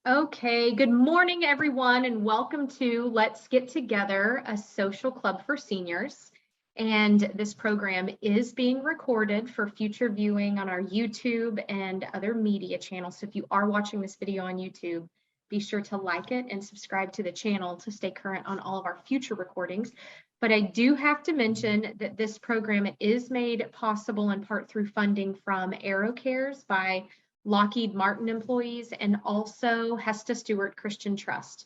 Okay, good morning, everyone, and welcome to Let's Get Together, a social club for seniors. And this program is being recorded for future viewing on our YouTube and other media channels. So if you are watching this video on YouTube, be sure to like it and subscribe to the channel to stay current on all of our future recordings. But I do have to mention that this program is made possible in part through funding from AeroCares by Lockheed Martin employees, and also Hesta Stewart Christian Trust.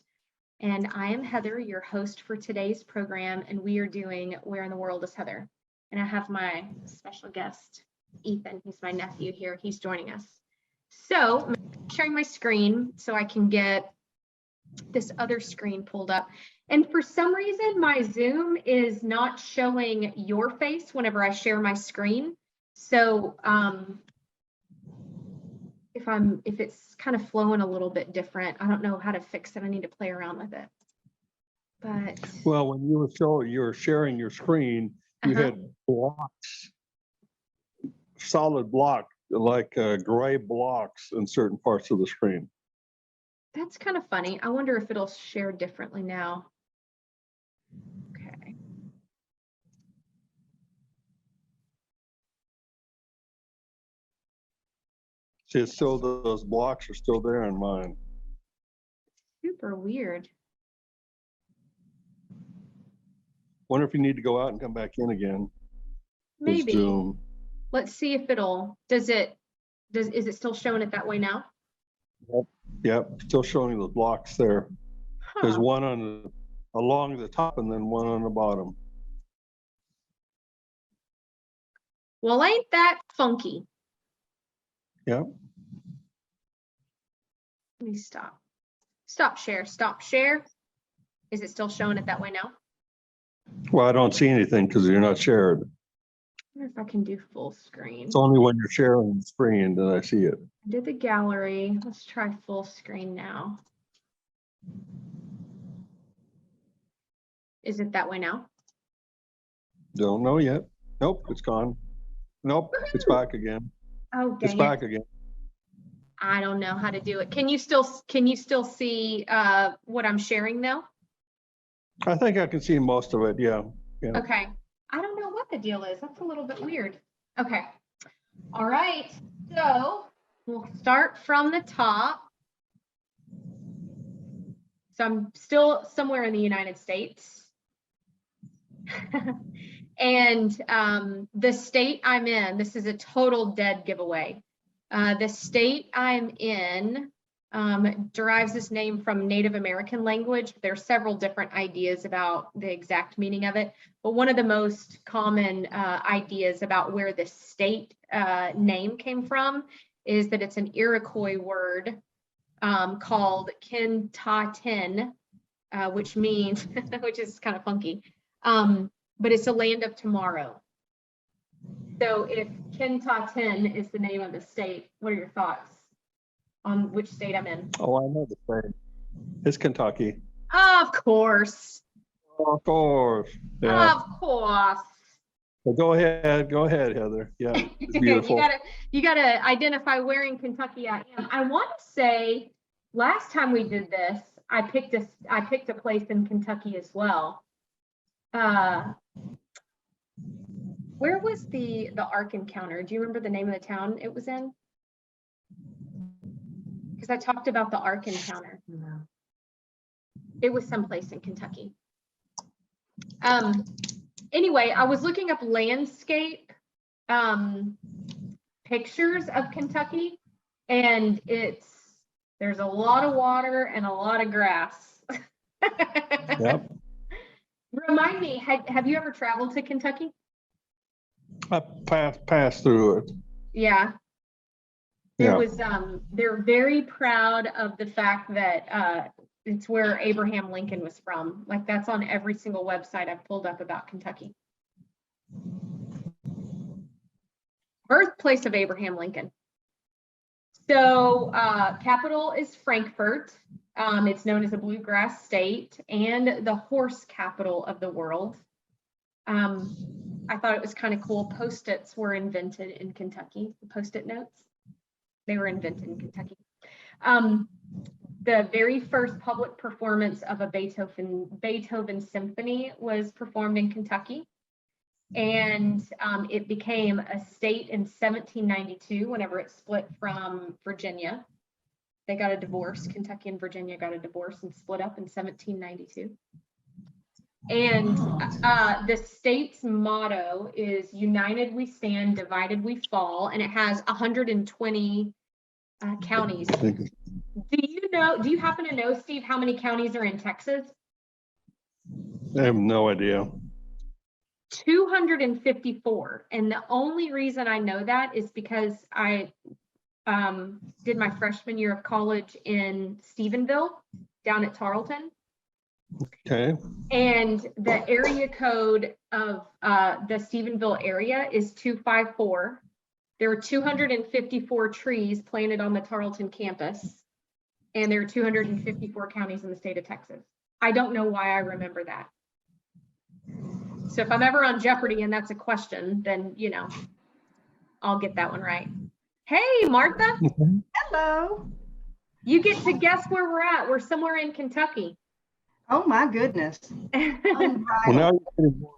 And I am Heather, your host for today's program, and we are doing Where in the World is Heather? And I have my special guest, Ethan. He's my nephew here. He's joining us. So I'm sharing my screen so I can get this other screen pulled up. And for some reason, my Zoom is not showing your face whenever I share my screen. So if it's kind of flowing a little bit different, I don't know how to fix it. I need to play around with it. But well, when you were sharing your screen, you had blocks, solid block, like gray blocks in certain parts of the screen. That's kind of funny. I wonder if it'll share differently now. Okay. See, it's still, those blocks are still there in mine. Super weird. Wonder if you need to go out and come back in again. Maybe. Zoom. Let's see if it'll, is it still showing it that way now? Yep, still showing the blocks there. There's one along the top and then one on the bottom. Well, ain't that funky? Yep. Let me stop. Stop share. Is it still showing it that way now? Well, I don't see anything because you're not shared. I wonder if I can do full screen. It's only when you're sharing the screen that I see it. I did the gallery. Let's try full screen now. Is it that way now? Don't know yet. Nope, it's gone. Nope, it's back again. Oh, dang It's back again. I don't know how to do it. Can you still see what I'm sharing now? I think I can see most of it. Yeah. Okay. I don't know what the deal is. That's a little bit weird. Okay. All right. So we'll start from the top. So I'm still somewhere in the United States. And the state I'm in, this is a total dead giveaway. The state I'm in derives this name from Native American language. There are several different ideas about the exact meaning of it, but one of the most common ideas about where the state name came from is that it's an Iroquois word called Kintatin, which means, which is kind of funky, but it's a land of tomorrow. So if Kintatin is the name of the state, what are your thoughts on which state I'm in? Oh, I know the state. It's Kentucky. Of course. Of course. Yeah. Of course. Well, go ahead, Heather. Yeah, it's beautiful. you gotta identify where in Kentucky I am. I want to say last time we did this, I picked a place in Kentucky as well. Where was the Ark encounter? Do you remember the name of the town it was in? Because I talked about the Ark encounter. No. It was someplace in Kentucky. Anyway, I was looking up landscape pictures of Kentucky, and there's a lot of water and a lot of grass. Yep. Remind me, have you ever traveled to Kentucky? I passed through it. Yeah. They're very proud of the fact that it's where Abraham Lincoln was from. Like, that's on every single website I've pulled up about Kentucky. Birthplace of Abraham Lincoln. So capital is Frankfurt. It's known as a bluegrass state and the horse capital of the world. I thought it was kind of cool. Post-its were invented in Kentucky. The Post-it notes, they were invented in Kentucky. the very first public performance of a Beethoven symphony was performed in Kentucky. And it became a state in 1792 whenever it split from Virginia. They got a divorce. Kentucky and Virginia got a divorce and split up in 1792. And the state's motto is "United we stand, divided we fall," and it has 120 counties. Do you happen to know, Steve, how many counties are in Texas? I have no idea. 254. And the only reason I know that is because I did my freshman year of college in Stephenville down at Tarleton. Okay. And the area code of the Stephenville area is 254. There are 254 trees planted on the Tarleton campus, and there are 254 counties in the state of Texas. I don't know why I remember that. So if I'm ever on Jeopardy and that's a question, then, you know, I'll get that one right. Hey, Martha. Hello. You get to guess where we're at. We're somewhere in Kentucky. Oh my goodness. Well, now you're getting more,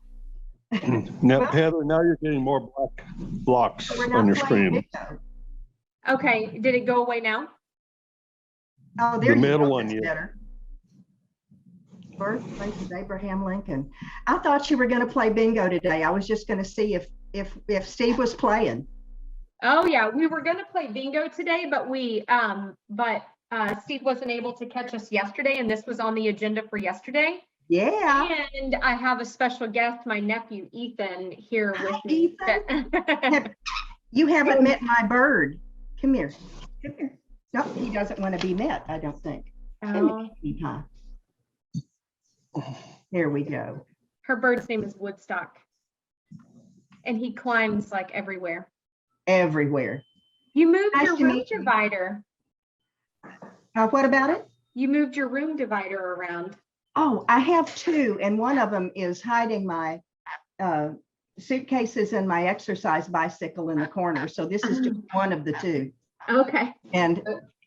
now, Heather, now you're getting more black blocks on your screen. Okay, did it go away now? Oh, there The you middle go. one, That's yeah. better. Birthplace of Abraham Lincoln. I thought you were going to play bingo today. I was just going to see if Steve was playing. Oh yeah, we were going to play bingo today, but Steve wasn't able to catch us yesterday, and this was on the agenda for yesterday. Yeah. And I have a special guest, my nephew Ethan, here with me. Ethan. You haven't met my bird. Come here. Come here. No, he doesn't want to be met, I don't think. Oh. There we go. Her bird's name is Woodstock, and he climbs like everywhere. Everywhere. You moved Nice your to room meet you. divider. What about it? You moved your room divider around. Oh, I have two, and one of them is hiding my suitcases and my exercise bicycle in the corner. So this is just one of the two. Okay. And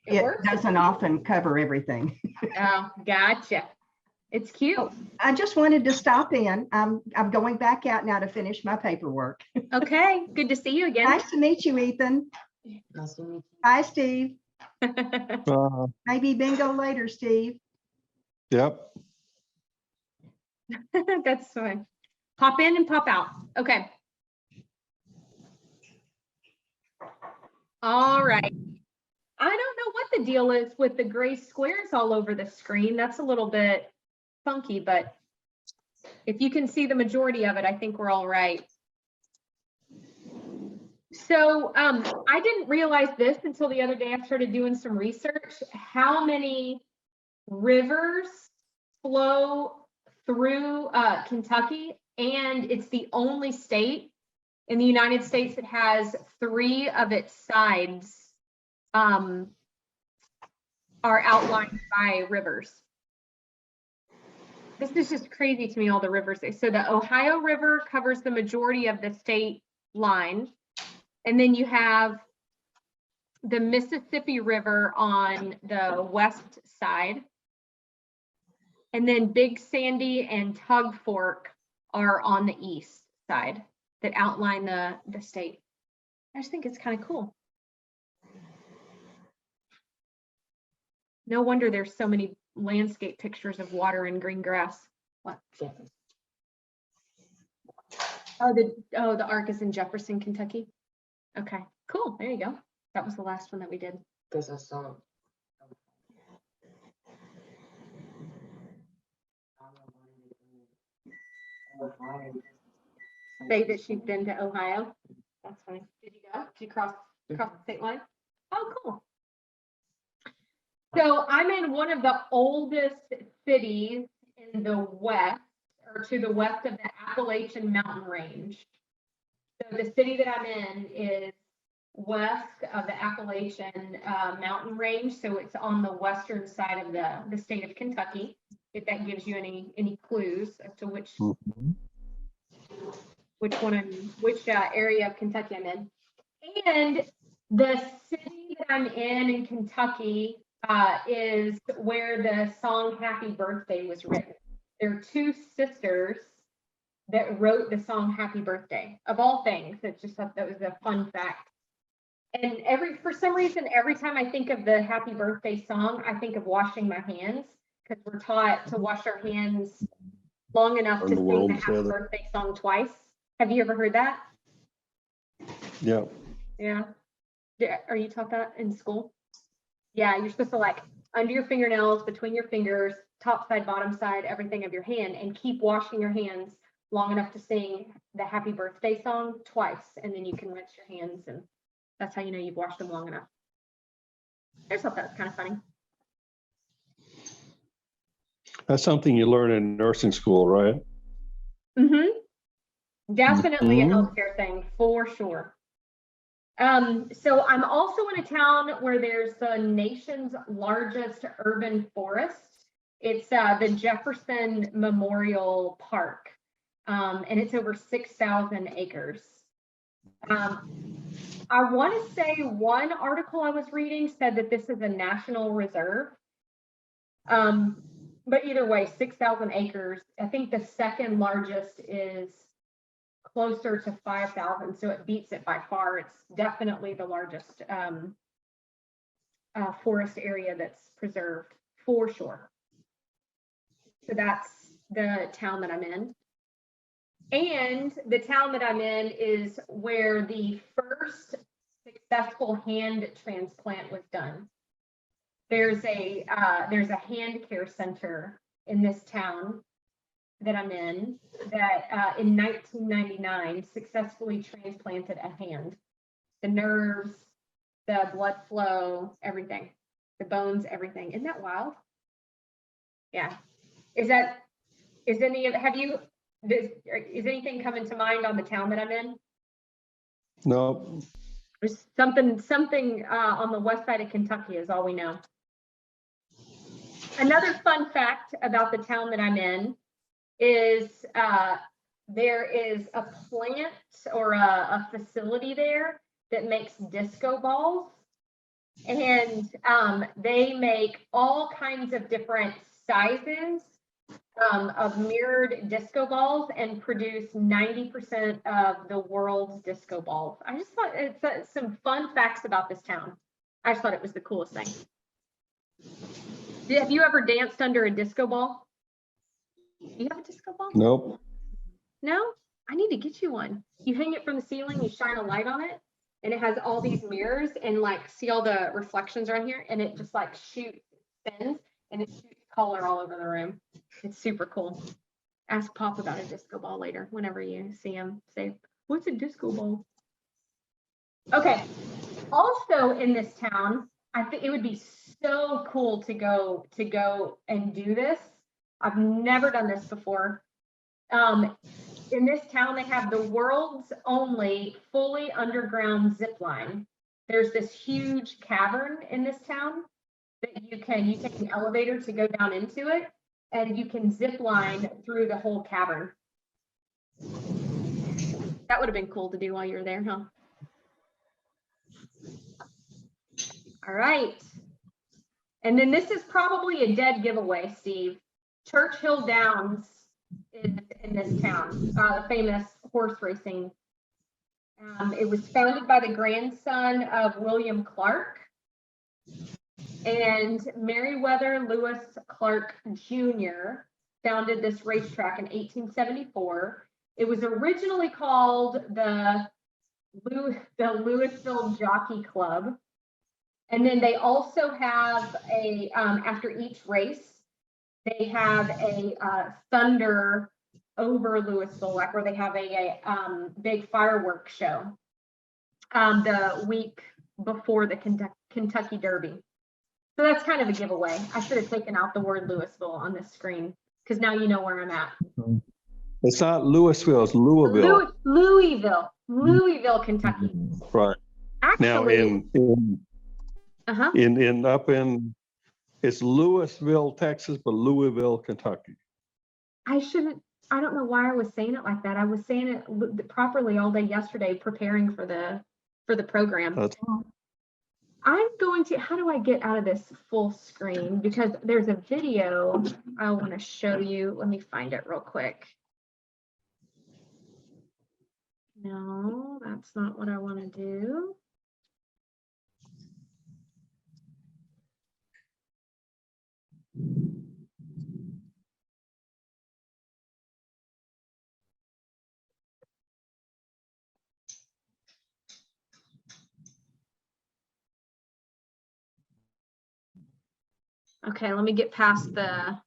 it works. doesn't often cover everything. Oh, gotcha. It's cute. I just wanted to stop in. I'm going back out now to finish my paperwork. Okay, good to see you again. Nice to meet you, Ethan. Nice to meet Hi, Steve. you. Maybe bingo later, Steve. Yep. That's fine. Pop in and pop out. Okay. All right. I don't know what the deal is with the gray squares all over the screen. That's a little bit funky, but if you can see the majority of it, I think we're all right. So I didn't realize this until the other day. I started doing some research. How many rivers flow through Kentucky, and it's the only state in the United States that has 3 of its sides are outlined by rivers. This is just crazy to me, all the rivers. So the Ohio River covers the majority of the state line, and then you have the Mississippi River on the west side. And then Big Sandy and Tug Fork are on the east side that outline the state. I just think it's kind of cool. No wonder there's so many landscape pictures of water and green grass. What? Oh, the Ark is in Jefferson, Kentucky. Okay, cool. There you go. That was the last one that we did. Because I saw. Say that she's been to Ohio. That's funny. Did you go? Did you cross the state line? Oh, cool. So I'm in one of the oldest cities in the west, or to the west of the Appalachian Mountain Range. So the city that I'm in is west of the Appalachian Mountain Range. So it's on the western side of the state of Kentucky, if that gives you any clues as to which area of Kentucky I'm in. And the city that I'm in Kentucky is where the song Happy Birthday was written. There are two sisters that wrote the song Happy Birthday. Of all things, it's just thought that was a fun fact. And for some reason, every time I think of the Happy Birthday song, I think of washing my hands, because we're taught to wash our hands long enough to Turn the sing world the Happy together. Birthday song twice. Have you ever heard that? Yeah. Yeah. Are you taught that in school? Yeah, you're supposed to like under your fingernails, between your fingers, top side, bottom side, everything of your hand, and keep washing your hands long enough to sing the Happy Birthday song twice, and then you can rinse your hands, and that's how you know you've washed them long enough. I just thought that was kind of funny. That's something you learn in nursing school, right? Mm-hmm. Definitely a Mhm. healthcare thing for sure. So I'm also in a town where there's the nation's largest urban forest. It's the Jefferson Memorial Park, and it's over 6,000 acres. I want to say one article I was reading said that this is a national reserve. But either way, 6,000 acres. I think the second largest is closer to 5,000, so it beats it by far. It's definitely the largest forest area that's preserved for sure. So that's the town that I'm in. And the town that I'm in is where the first successful hand transplant was done. There's a hand care center in this town that I'm in that in 1999 successfully transplanted a hand. The nerves, the blood flow, everything, the bones, everything. Isn't that wild? Yeah. Is anything coming to mind on the town that I'm in? No. There's something on the west side of Kentucky is all we know. Another fun fact about the town that I'm in is there is a plant or a facility there that makes disco balls, and they make all kinds of different sizes of mirrored disco balls and produce 90% of the world's disco balls. I just thought it's some fun facts about this town. I just thought it was the coolest thing. Have you ever danced under a disco ball? Do you have a disco ball? Nope. No? I need to get you one. You hang it from the ceiling, you shine a light on it, and it has all these mirrors, and like see all the reflections around here, and it just like spins, and it shoots color all over the room. It's super cool. Ask Pop about a disco ball later whenever you see him. Say, what's a disco ball? Okay. Also in this town, I think it would be so cool to go and do this. I've never done this before. In this town, they have the world's only fully underground zip line. There's this huge cavern in this town that you take an elevator to go down into it, and you can zip line through the whole cavern. That would have been cool to do while you were there, huh? All right. And then this is probably a dead giveaway, Steve. Churchill Downs is in this town, the famous horse racing. It was founded by the grandson of William Clark, and Meriwether Lewis Clark Jr. founded this racetrack in 1874. It was originally called the Louisville Jockey Club. And then they also have after each race, they have a thunder over Louisville, like where they have a big fireworks show the week before the Kentucky Derby. So that's kind of a giveaway. I should have taken out the word Louisville on this screen, because now you know where I'm at. It's not Louisville, it's Louisville. Louisville, Kentucky. Right. Actually, Now it's Louisville, Texas, but Louisville, Kentucky. I don't know why I was saying it like that. I was saying it properly all day yesterday, preparing for the program. I'm going to, how do I get out of this full screen? Because there's a video I want to show you. Let me find it real quick. No, that's not what I want to do. Okay, let me get past the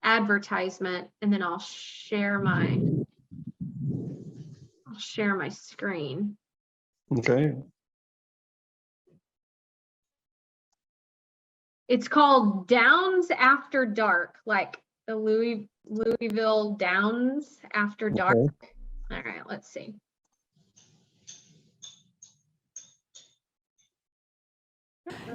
advertisement and then I'll share my screen. Okay. It's called Downs After Dark, like the Louisville Downs After Dark. Okay. All right, let's see.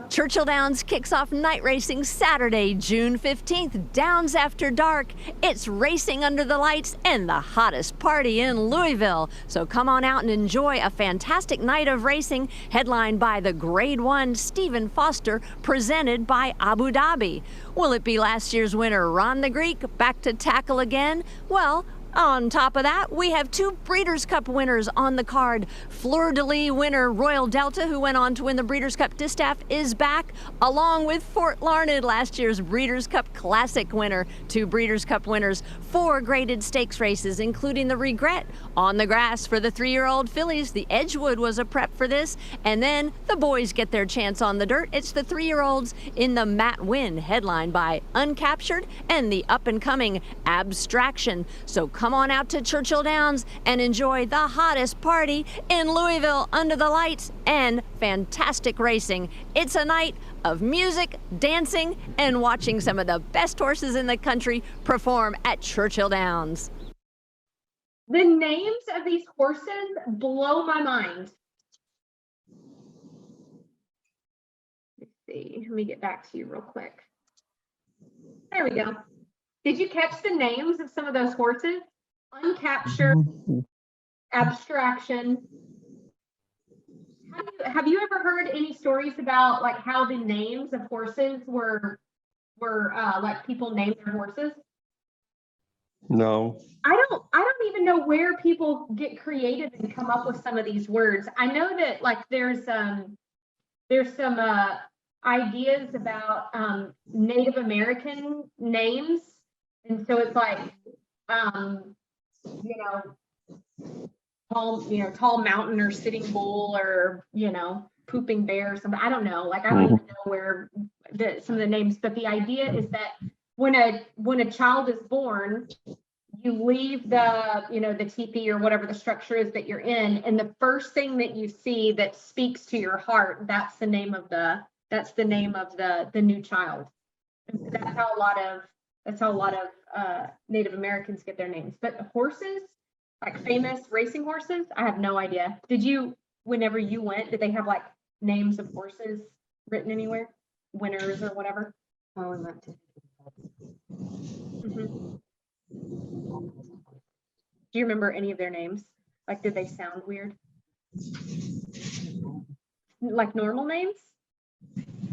Churchill Downs kicks off night racing Saturday, June 15th. Downs After Dark. It's racing under the lights and the hottest party in Louisville. So come on out and enjoy a fantastic night of racing headlined by the Grade 1 Stephen Foster, presented by Abu Dhabi. Will it be last year's winner Ron the Greek back to tackle again? Well, on top of that, we have 2 Breeders' Cup winners on the card. Fleur-de-lis winner Royal Delta, who went on to win the Breeders' Cup Distaff, is back, along with Fort Larned, last year's Breeders' Cup Classic winner. 2 Breeders' Cup winners, 4 graded stakes races, including the Regret on the grass for the 3-year-old fillies. The Edgewood was a prep for this, and then the boys get their chance on the dirt. It's the 3-year-olds in the Matt Wynn, headlined by Uncaptured and the up-and-coming Abstraction. So come on out to Churchill Downs and enjoy the hottest party in Louisville under the lights and fantastic racing. It's a night of music, dancing, and watching some of the best horses in the country perform at Churchill Downs. The names of these horses blow my mind. Let's see, let me get back to you real quick. There we go. Did you catch the names of some of those horses? Uncaptured, Abstraction. Have you ever heard any stories about like how the names of horses were like people named their horses? No. I don't even know where people get creative and come up with some of these words. I know that like there's some ideas about Native American names, and so it's like tall mountain or sitting bull or pooping bear or something. I don't know. Like I don't even know where some of the names, but the idea is that when a child is born, you leave the teepee or whatever the structure is that you're in, and the first thing that you see that speaks to your heart, that's the name of the new child. And so that's how a lot of Native Americans get their names. But horses, like famous racing horses, I have no idea. Whenever you went, did they have like names of horses written anywhere? Winners or whatever? Well, we went to. Do you remember any of their names? Like, did they sound weird? Like normal names?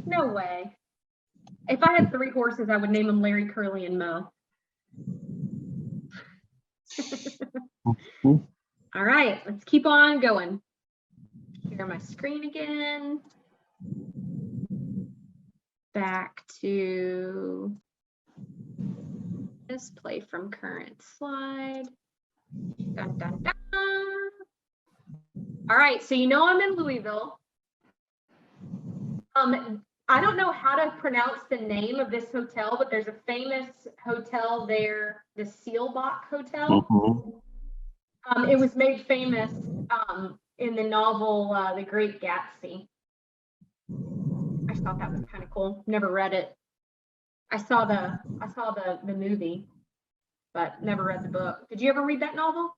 No way. If I had 3 horses, I would name them Larry, Curly, and Mo. All right, let's keep on going. Share my screen again. Back to display from current slide. Dun, dun, dun. All right, so I'm in Louisville. I don't know how to pronounce the name of this hotel, but there's a famous hotel there, the Sealbach Hotel. It was made famous in the novel The Great Gatsby. I just thought that was kind of cool. Never read it. I saw the movie, but never read the book. Did you ever read that novel?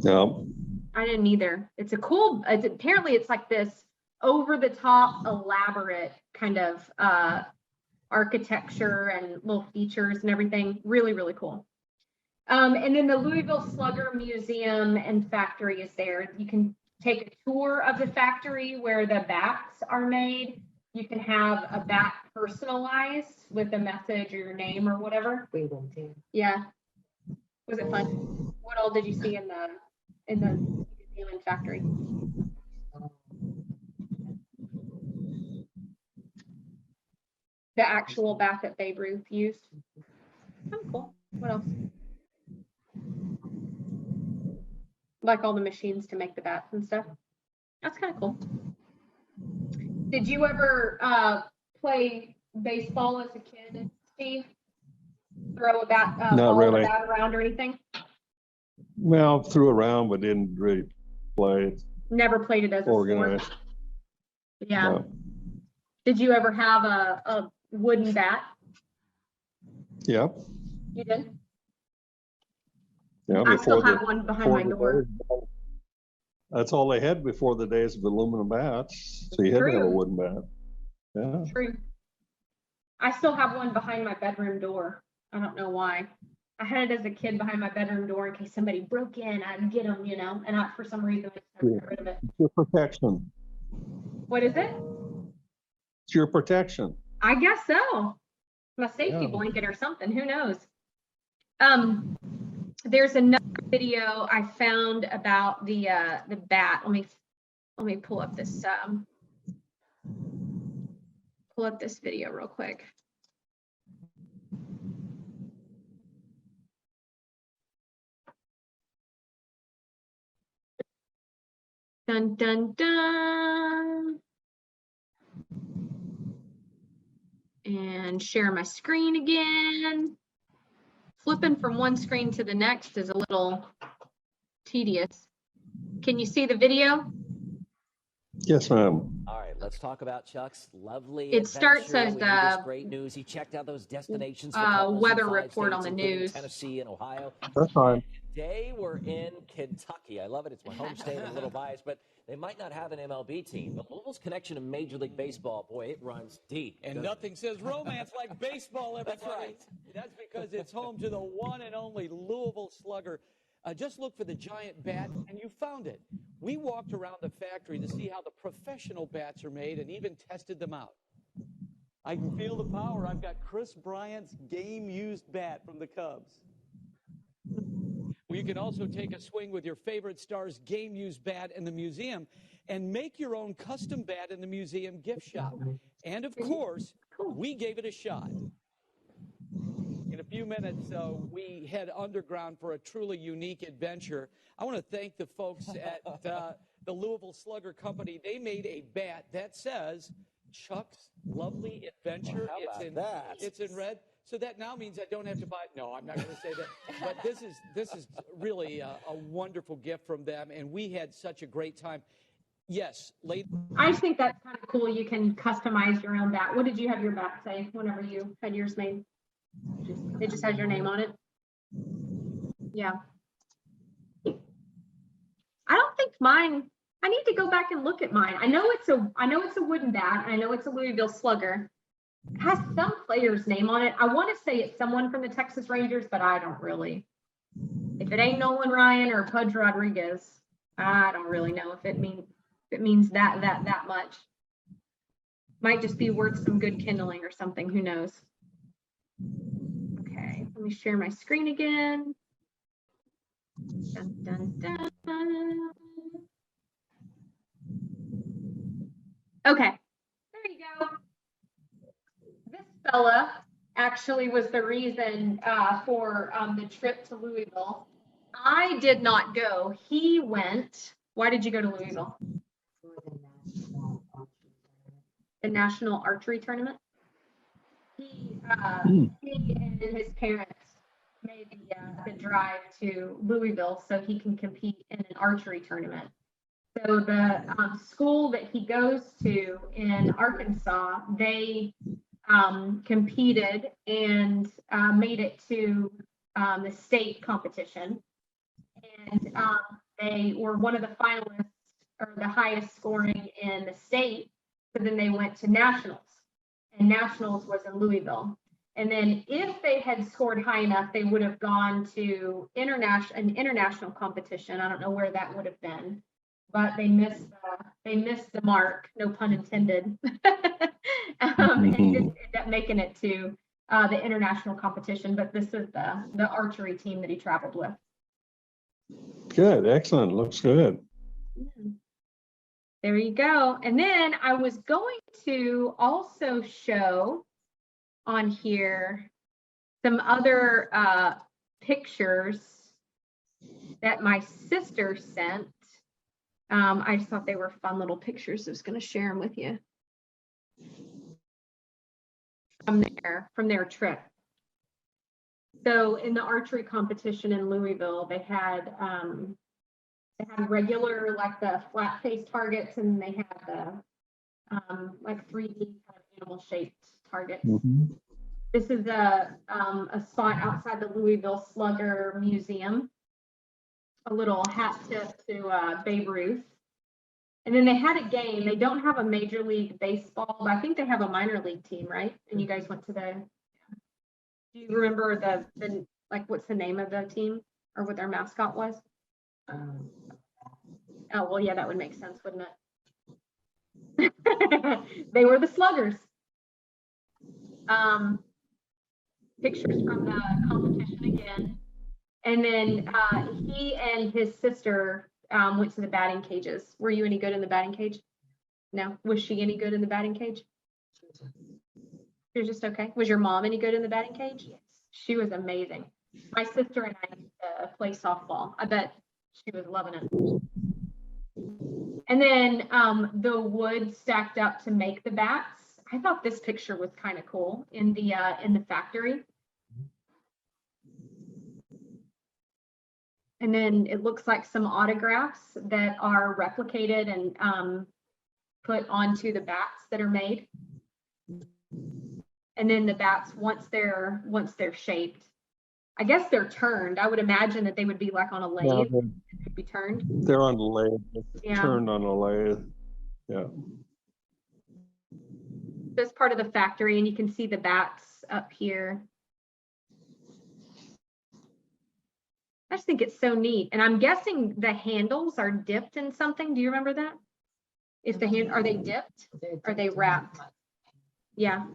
No. I didn't either. Apparently it's like this over the top, elaborate kind of architecture and little features and everything. Really, really cool. And then the Louisville Slugger Museum and Factory is there. You can take a tour of the factory where the bats are made. You can have a bat personalized with a message or your name or whatever. We will do. Yeah. Was it fun? What all did you see in the New Zealand factory? The actual bat that Babe Ruth used. Oh, cool. What else? Like all the machines to make the bats and stuff. That's kind of cool. Did you ever play baseball as a kid, Steve? Throw a bat, Not ball or really. bat around or anything? Well, threw around, but didn't really play it Never played it as a sport. organized. Yeah. No. Did you ever have a wooden bat? Yeah, You did? yeah. I still Before have the, one behind before my the door. days- that's all they had before the days of aluminum bats. So you had to have a True. wooden bat. Yeah. True. I still have one behind my bedroom door. I don't know why. I had it as a kid behind my bedroom door in case somebody broke in, I'd get them, you know, and for some reason, I just never got rid of it. It's your protection. What is it? It's your protection. I guess so. My safety Yeah. blanket or something, who knows? There's another video I found about the bat. Let me pull up this video real quick. Dun dun dun. And share my screen again. Flipping from one screen to the next is a little tedious. Can you see the video? Yes, ma'am. All right, let's talk about Chuck's lovely It starts adventure. as We knew this great news. He checked out those destinations for couples in weather 5 report on states, the including news. Tennessee and Ohio. That's fine. Today we're in Kentucky. I love it. It's my home state. I'm a little biased, but they might not have an MLB team. But Louisville's connection to Major League Baseball, boy, it runs deep. And nothing says romance like baseball, everybody. That's right. That's because it's home to the one and only Louisville Slugger. Just look for the giant bat, and you found it. We walked around the factory to see how the professional bats are made and even tested them out. I can feel the power. I've got Chris Bryant's game-used bat from the Cubs. Well, you can also take a swing with your favorite star's game-used bat in the museum and make your own custom bat in the museum gift shop. And, of course, we gave it a shot. In a few minutes, we head underground for a truly unique adventure. I want to thank the folks at the Louisville Slugger Company. They made a bat that says Chuck's Lovely Adventure. Well, how about that? It's in red. So that now means I don't have to buy. No, I'm not going to say that. But this is really a wonderful gift from them, and we had such a great time. Yes, late. I just think that's kind of cool. You can customize your own bat. What did you have your bat say whenever you had yours made? It just has your name on it. Yeah. I don't think mine. I need to go back and look at mine. I know it's a wooden bat. I know it's a Louisville Slugger. It has some player's name on it. I want to say it's someone from the Texas Rangers, but I don't really. If it ain't Nolan Ryan or Pudge Rodriguez, I don't really know if it means that much. Might just be worth some good kindling or something. Who knows? Okay, let me share my screen again. Dun, dun, dun. Okay, there you go. This fella actually was the reason for the trip to Louisville. I did not go. He went. Why did you go to Louisville? The National Archery Tournament. He and his parents made the drive to Louisville so he can compete in an archery tournament. So the school that he goes to in Arkansas, they competed and made it to the state competition. And they were one of the finalists or the highest scoring in the state. So then they went to nationals, and nationals was in Louisville. And then if they had scored high enough, they would have gone to an international competition. I don't know where that would have been, but they missed the mark, no pun intended. And didn't end up making it to the international competition, but this is the archery team that he traveled with. Good, excellent, looks good. There you go. And then I was going to also show on here some other pictures that my sister sent. I just thought they were fun little pictures. I was going to share them with you from their trip. So in the archery competition in Louisville, they had regular, like the flat face targets, and they had the like 3D kind of animal shaped targets. This is a spot outside the Louisville Slugger Museum, a little hat tip to Babe Ruth. And then they had a game. They don't have a Major League Baseball, but I think they have a minor league team, right? And you guys went to do you remember the like, what's the name of the team or what their mascot was? Oh, well, yeah, that would make sense, wouldn't it? They were the Sluggers. Pictures from the competition again. And then he and his sister went to the batting cages. Were you any good in the batting cage? No. Was she any good in the batting cage? She was just okay. Was your mom any good in the batting cage? Yes. She was amazing. My sister and I used to play softball. I bet she was loving it. And then the wood stacked up to make the bats. I thought this picture was kind of cool in the factory. And then it looks like some autographs that are replicated and put onto the bats that are made. And then the bats, once they're shaped, I guess they're turned. I would imagine that they would be like on a lathe. Yeah, They'd be turned. they're on the lathe, Yeah. turned on a lathe. Yeah. This part of the factory, and you can see the bats up here. I just think it's so neat. And I'm guessing the handles are dipped in something. Do you remember that? If the hand, are they dipped? Are they wrapped? Yeah.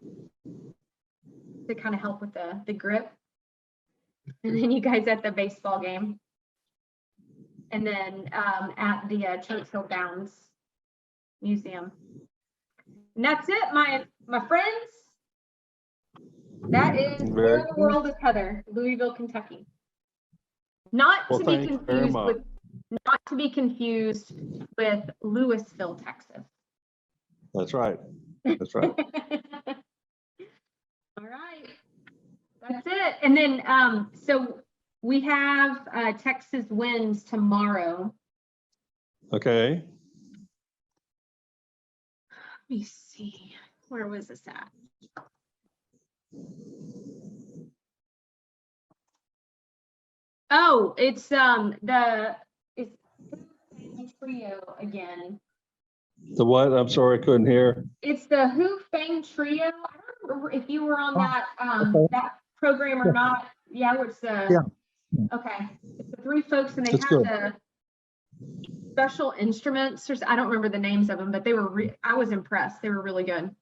To kind of help with the grip. And then you guys at the baseball game. And then at the Churchill Downs Museum. And that's it, my friends. That is Where the World is Heather, Louisville, Kentucky. Not to be confused with Louisville, Texas. That's right. That's right. All right. That's it. And then so we have Texas winds tomorrow. Okay. Let me see. Where was this at? Oh, it's it's trio again. The what? I'm sorry, I couldn't hear. It's the Who Fang Trio. I don't remember if you were on that that program or not. Yeah, it's okay. It's the three folks, and they have the special instruments. I don't remember the names of them, but they were. I was impressed. They were really good.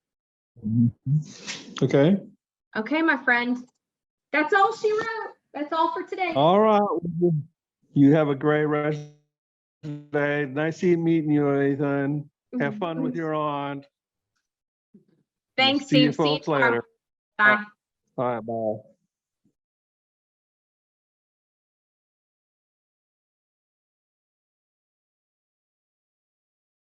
Okay. Okay, my friend. That's all she wrote. That's all for today. All right. You have a great rest of the day. Nice meeting you, Ethan. Have fun with your aunt. Thanks, See you Steve. folks later. Bye. All right, bye.